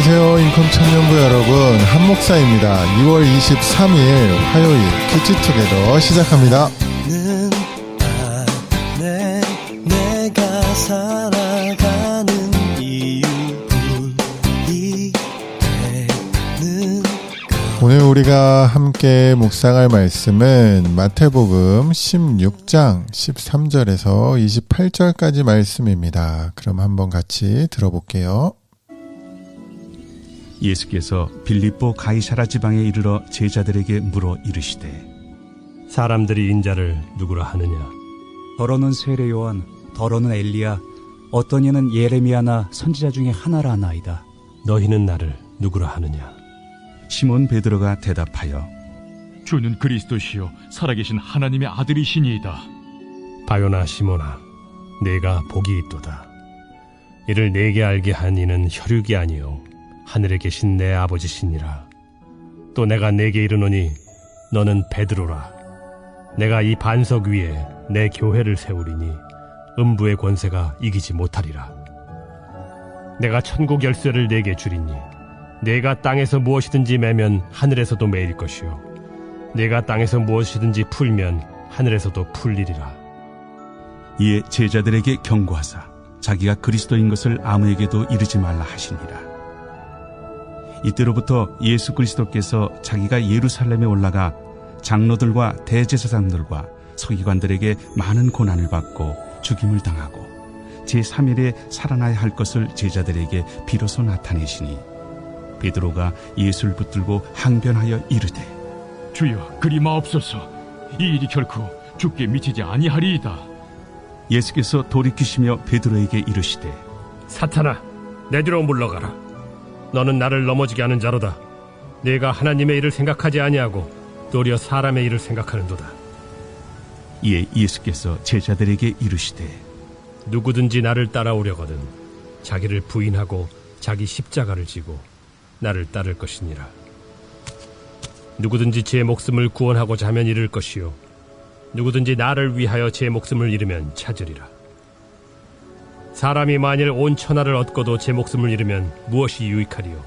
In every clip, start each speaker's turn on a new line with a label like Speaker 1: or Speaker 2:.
Speaker 1: 안녕하세요. 인컴 청년부 여러분, 한목사입니다. 2월 23일 화요일 키즈투게더 시작합니다.
Speaker 2: 내가 살아가는 이유뿐이 되는
Speaker 1: 오늘 우리가 함께 묵상할 말씀은 마태복음 16장 13절에서 28절까지 말씀입니다. 그럼 한번 같이 들어볼게요.
Speaker 3: 예수께서 빌립보 가이사라 지방에 이르러 제자들에게 물어 이르시되
Speaker 4: 사람들이 인자를 누구라 하느냐?
Speaker 5: 더러는 세례 요한, 더러는 엘리야, 어떤 이는 예레미야나 선지자 중에 하나라 하나이다.
Speaker 4: 너희는 나를 누구라 하느냐?
Speaker 3: 시몬 베드로가 대답하여
Speaker 6: 주는 그리스도시요 살아계신 하나님의 아들이시니이다.
Speaker 4: 바요나 시몬아, 내가 복이 있도다. 이를 내게 알게 한 이는 혈육이 아니요 하늘에 계신 내 아버지시니라. 또 내가 내게 이르노니 너는 베드로라. 내가 이 반석 위에 내 교회를 세우리니 음부의 권세가 이기지 못하리라. 내가 천국 열쇠를 내게 주리니 내가 땅에서 무엇이든지 매면 하늘에서도 매일 것이요 내가 땅에서 무엇이든지 풀면 하늘에서도 풀리리라.
Speaker 3: 이에 제자들에게 경고하사 자기가 그리스도인 것을 아무에게도 이르지 말라 하시니라. 이때로부터 예수 그리스도께서 자기가 예루살렘에 올라가 장로들과 대제사장들과 서기관들에게 많은 고난을 받고 죽임을 당하고 제3일에 살아나야 할 것을 제자들에게 비로소 나타내시니 베드로가 예수를 붙들고 항변하여 이르되
Speaker 6: 주여 그리 마옵소서. 이 일이 결코 주께 미치지 아니하리이다.
Speaker 3: 예수께서 돌이키시며 베드로에게 이르시되
Speaker 4: 사탄아, 내 뒤로 물러가라. 너는 나를 넘어지게 하는 자로다. 내가 하나님의 일을 생각하지 아니하고 도리어 사람의 일을 생각하는도다.
Speaker 3: 이에 예수께서 제자들에게 이르시되
Speaker 4: 누구든지 나를 따라오려거든 자기를 부인하고 자기 십자가를 지고 나를 따를 것이니라. 누구든지 제 목숨을 구원하고자 하면 잃을 것이요 누구든지 나를 위하여 제 목숨을 잃으면 찾으리라. 사람이 만일 온 천하를 얻고도 제 목숨을 잃으면 무엇이 유익하리요?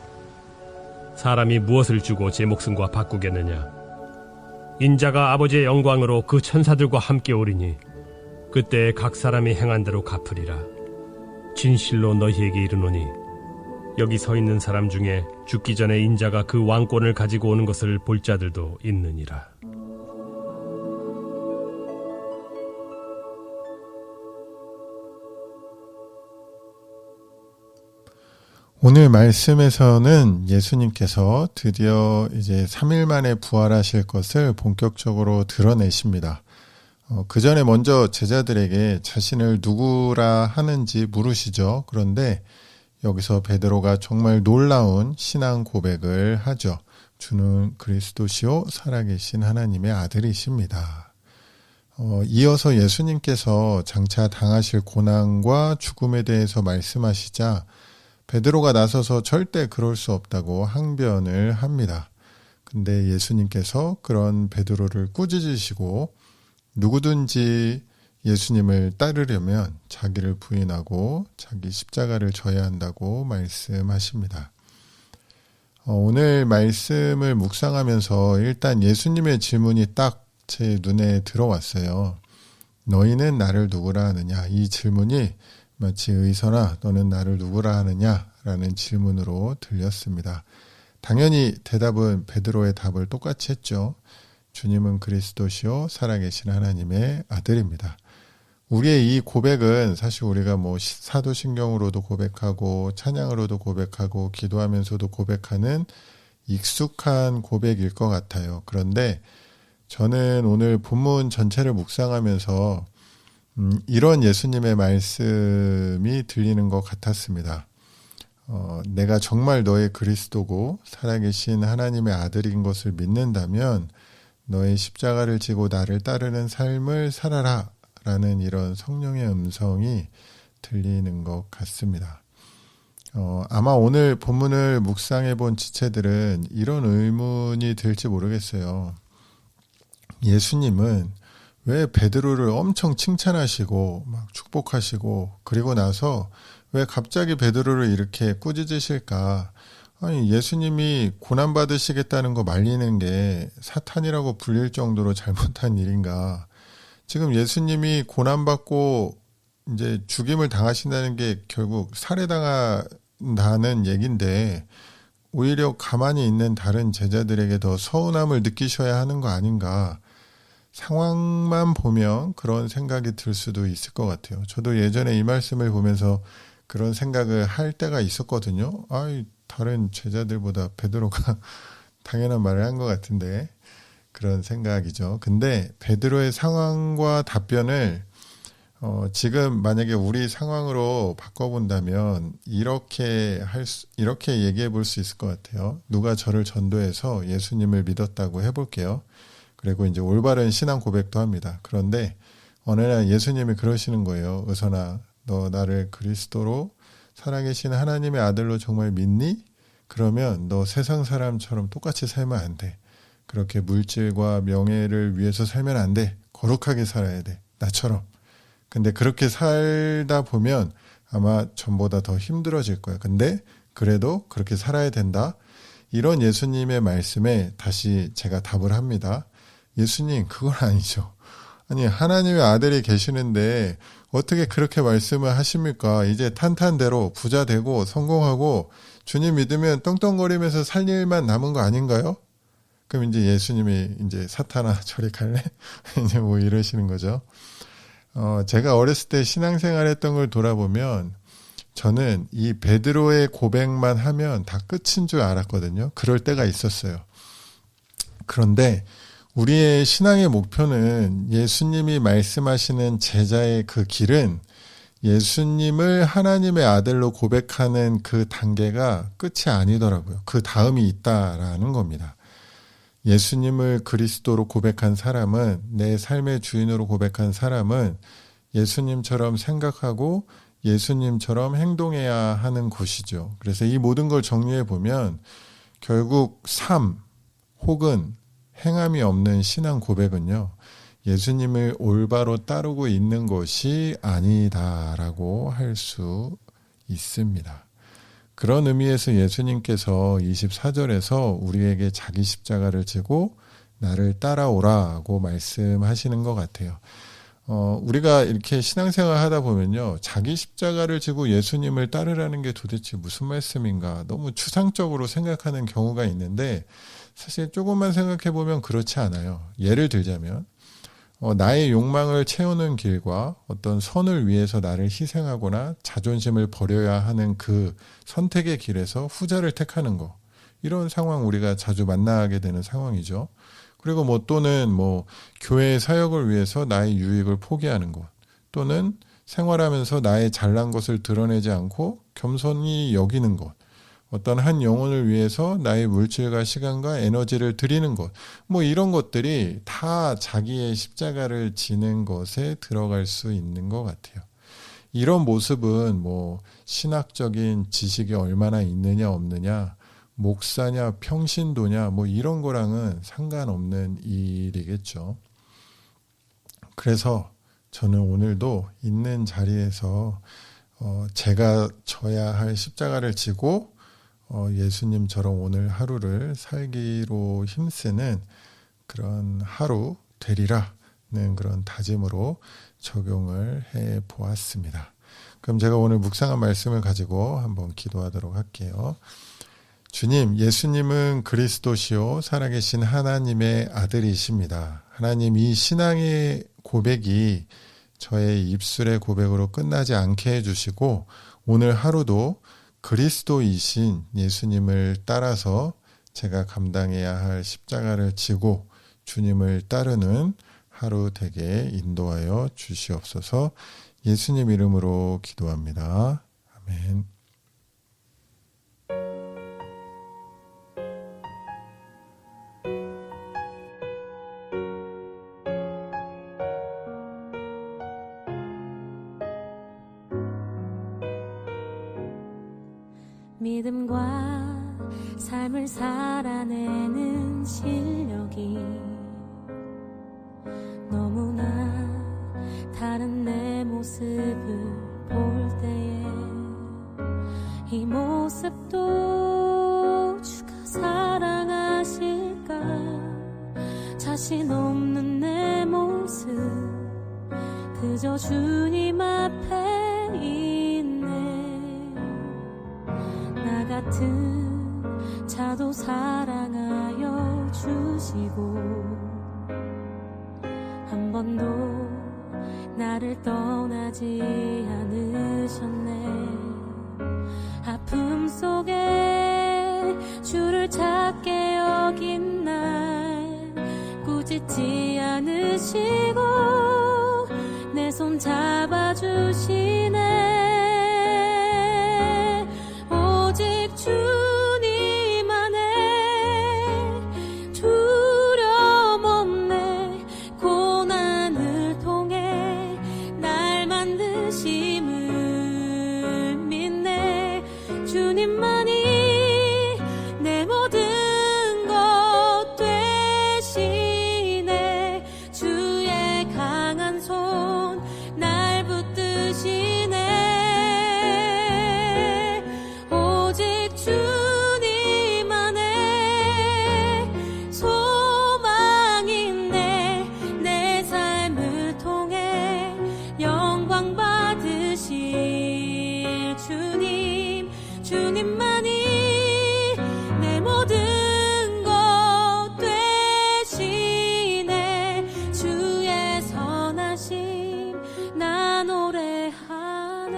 Speaker 4: 사람이 무엇을 주고 제 목숨과 바꾸겠느냐? 인자가 아버지의 영광으로 그 천사들과 함께 오리니 그때 각 사람이 행한 대로 갚으리라. 진실로 너희에게 이르노니 여기 서 있는 사람 중에 죽기 전에 인자가 그 왕권을 가지고 오는 것을 볼 자들도 있느니라.
Speaker 1: 오늘 말씀에서는 예수님께서 드디어 이제 3일 만에 부활하실 것을 본격적으로 드러내십니다. 그 전에 먼저 제자들에게 자신을 누구라 하는지 물으시죠. 그런데 여기서 베드로가 정말 놀라운 신앙 고백을 하죠. 주는 그리스도시요 살아계신 하나님의 아들이십니다. 이어서 예수님께서 장차 당하실 고난과 죽음에 대해서 말씀하시자 베드로가 나서서 절대 그럴 수 없다고 항변을 합니다. 근데 예수님께서 그런 베드로를 꾸짖으시고 누구든지 예수님을 따르려면 자기를 부인하고 자기 십자가를 져야 한다고 말씀하십니다. 오늘 말씀을 묵상하면서 일단 예수님의 질문이 딱 제 눈에 들어왔어요. 너희는 나를 누구라 하느냐? 이 질문이 마치 의선아 너는 나를 누구라 하느냐? 라는 질문으로 들렸습니다. 당연히 대답은 베드로의 답을 똑같이 했죠. 주님은 그리스도시요 살아계신 하나님의 아들입니다. 우리의 이 고백은 사실 우리가 사도신경으로도 고백하고 찬양으로도 고백하고 기도하면서도 고백하는 익숙한 고백일 것 같아요. 그런데 저는 오늘 본문 전체를 묵상하면서 이런 예수님의 말씀이 들리는 것 같았습니다. 내가 정말 너의 그리스도고 살아계신 하나님의 아들인 것을 믿는다면 너의 십자가를 지고 나를 따르는 삶을 살아라 라는 이런 성령의 음성이 들리는 것 같습니다. 아마 오늘 본문을 묵상해 본 지체들은 이런 의문이 들지 모르겠어요. 예수님은 왜 베드로를 엄청 칭찬하시고 막 축복하시고 그리고 나서 왜 갑자기 베드로를 이렇게 꾸짖으실까? 아니, 예수님이 고난받으시겠다는 거 말리는 게 사탄이라고 불릴 정도로 잘못한 일인가? 지금 예수님이 고난받고 이제 죽임을 당하신다는 게 결국 살해당한다는 얘긴데, 오히려 가만히 있는 다른 제자들에게 더 서운함을 느끼셔야 하는 거 아닌가? 상황만 보면 그런 생각이 들 수도 있을 것 같아요. 저도 예전에 이 말씀을 보면서 그런 생각을 할 때가 있었거든요. 다른 제자들보다 베드로가 당연한 말을 한 것 같은데, 그런 생각이죠. 근데 베드로의 상황과 답변을 지금 만약에 우리 상황으로 바꿔본다면 이렇게 얘기해 볼 수 있을 것 같아요. 누가 저를 전도해서 예수님을 믿었다고 해볼게요. 그리고 이제 올바른 신앙 고백도 합니다. 그런데 어느 날 예수님이 그러시는 거예요. 의선아, 너 나를 그리스도로 살아계신 하나님의 아들로 정말 믿니? 그러면 너 세상 사람처럼 똑같이 살면 안 돼. 그렇게 물질과 명예를 위해서 살면 안 돼. 거룩하게 살아야 돼. 나처럼. 근데 그렇게 살다 보면 아마 전보다 더 힘들어질 거야. 근데 그래도 그렇게 살아야 된다. 이런 예수님의 말씀에 다시 제가 답을 합니다. 예수님, 그건 아니죠. 아니, 하나님의 아들이 계시는데 어떻게 그렇게 말씀을 하십니까? 이제 탄탄대로 부자 되고 성공하고 주님 믿으면 떵떵거리면서 살 일만 남은 거 아닌가요? 그럼 이제 예수님이 이제 사탄아 저리 갈래? 이제 뭐 이러시는 거죠. 제가 어렸을 때 신앙생활 했던 걸 돌아보면 저는 이 베드로의 고백만 하면 다 끝인 줄 알았거든요. 그럴 때가 있었어요. 그런데 우리의 신앙의 목표는 예수님이 말씀하시는 제자의 그 길은 예수님을 하나님의 아들로 고백하는 그 단계가 끝이 아니더라고요. 그 다음이 있다라는 겁니다. 예수님을 그리스도로 고백한 사람은, 내 삶의 주인으로 고백한 사람은 예수님처럼 생각하고 예수님처럼 행동해야 하는 곳이죠. 그래서 이 모든 걸 정리해 보면 결국 삶 혹은 행함이 없는 신앙 고백은요, 예수님을 올바로 따르고 있는 것이 아니다라고 할 수 있습니다. 그런 의미에서 예수님께서 24절에서 우리에게 자기 십자가를 지고 나를 따라오라고 말씀하시는 것 같아요. 우리가 이렇게 신앙생활 하다 보면요, 자기 십자가를 지고 예수님을 따르라는 게 도대체 무슨 말씀인가 너무 추상적으로 생각하는 경우가 있는데, 사실 조금만 생각해 보면 그렇지 않아요. 예를 들자면 나의 욕망을 채우는 길과 어떤 선을 위해서 나를 희생하거나 자존심을 버려야 하는 그 선택의 길에서 후자를 택하는 거, 이런 상황 우리가 자주 만나게 되는 상황이죠. 그리고 또는 교회 사역을 위해서 나의 유익을 포기하는 것, 또는 생활하면서 나의 잘난 것을 드러내지 않고 겸손히 여기는 것, 어떤 한 영혼을 위해서 나의 물질과 시간과 에너지를 드리는 것, 이런 것들이 다 자기의 십자가를 지는 것에 들어갈 수 있는 것 같아요. 이런 모습은 신학적인 지식이 얼마나 있느냐 없느냐, 목사냐 평신도냐 이런 거랑은 상관없는 일이겠죠. 그래서 저는 오늘도 있는 자리에서 제가 져야 할 십자가를 지고 예수님처럼 오늘 하루를 살기로 힘쓰는 그런 하루 되리라는 그런 다짐으로 적용을 해 보았습니다. 그럼 제가 오늘 묵상한 말씀을 가지고 한번 기도하도록 할게요. 주님, 예수님은 그리스도시요 살아계신 하나님의 아들이십니다. 하나님, 이 신앙의 고백이 저의 입술의 고백으로 끝나지 않게 해주시고 오늘 하루도 그리스도이신 예수님을 따라서 제가 감당해야 할 십자가를 지고 주님을 따르는 하루 되게 인도하여 주시옵소서. 예수님 이름으로 기도합니다. 아멘.
Speaker 7: 믿음과 삶을 살아내는 실력이 너무나 다른 내 모습을 볼 때에 이 모습도 자신 없는 내 모습 그저 주님 앞에 있네. 나 같은 자도 사랑하여 주시고 한 번도 나를 떠나지 않으셨네. 아픔 속에 주를 찾게 여긴 날 꾸짖지 않으시고 내 손 잡아주시네. 오직 주님 안에 두려움 없네. 고난을 통해 날 만드심을 믿네. 주님만이 내 모든 것 되시네. 주의 강한 손 날 붙드시네. 오직 주님 안에 소망이 있네. 내 삶을 통해 영광 받으실 주님, 주님만이 내 모든 것 되시네. 주의 선하심 나 노래하네.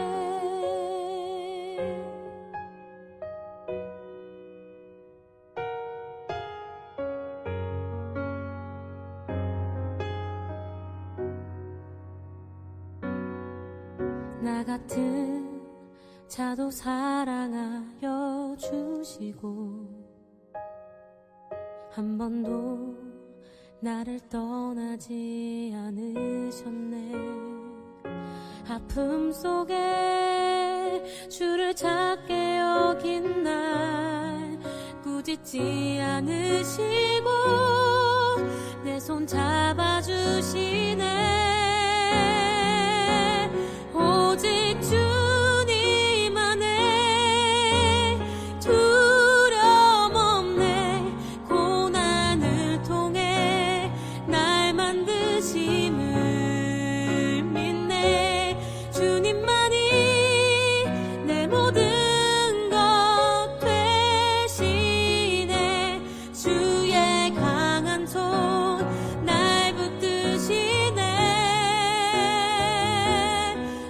Speaker 7: 나 같은 자도 사랑하여 주시고 한 번도 나를 떠나지 않으셨네. 아픔 속에 주를 찾게 여긴 날 꾸짖지 않으시고 내 손 잡아주시네. 오직 주님 안에 두려움 없네. 고난을 통해 날 만드심을 믿네. 주님만이 내 모든 것 되시네. 주의 강한 손 날 붙드시네.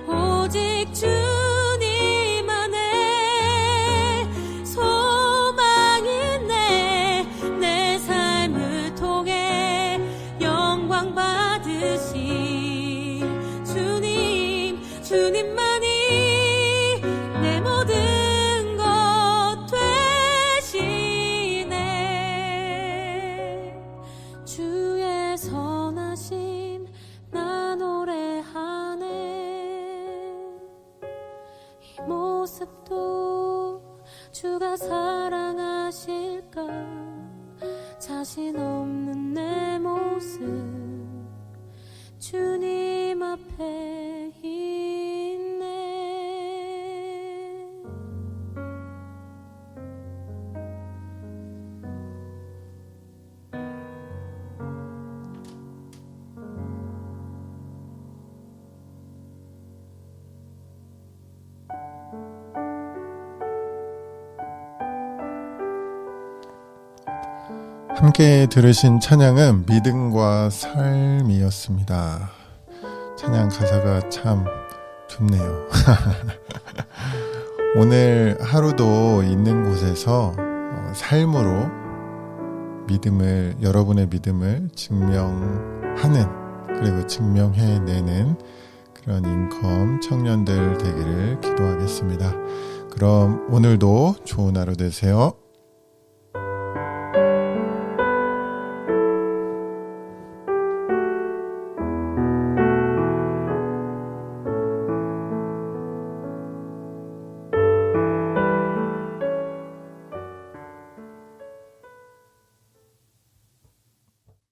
Speaker 7: 오직 주님 안에 소망이 있네. 내 삶을 통해 영광 받으실 주님, 주님만이 내 모든 것 되시네. 주의 선하심 나 노래하네. 이 모습도 주가 사랑하실까. 자신 없는 내 모습 주님 앞에 있네.
Speaker 1: 함께 들으신 찬양은 믿음과 삶이었습니다. 찬양 가사가 참 좋네요. 오늘 하루도 있는 곳에서 삶으로 믿음을, 여러분의 믿음을 증명하는, 그리고 증명해내는 그런 인컴 청년들 되기를 기도하겠습니다. 그럼 오늘도 좋은 하루 되세요.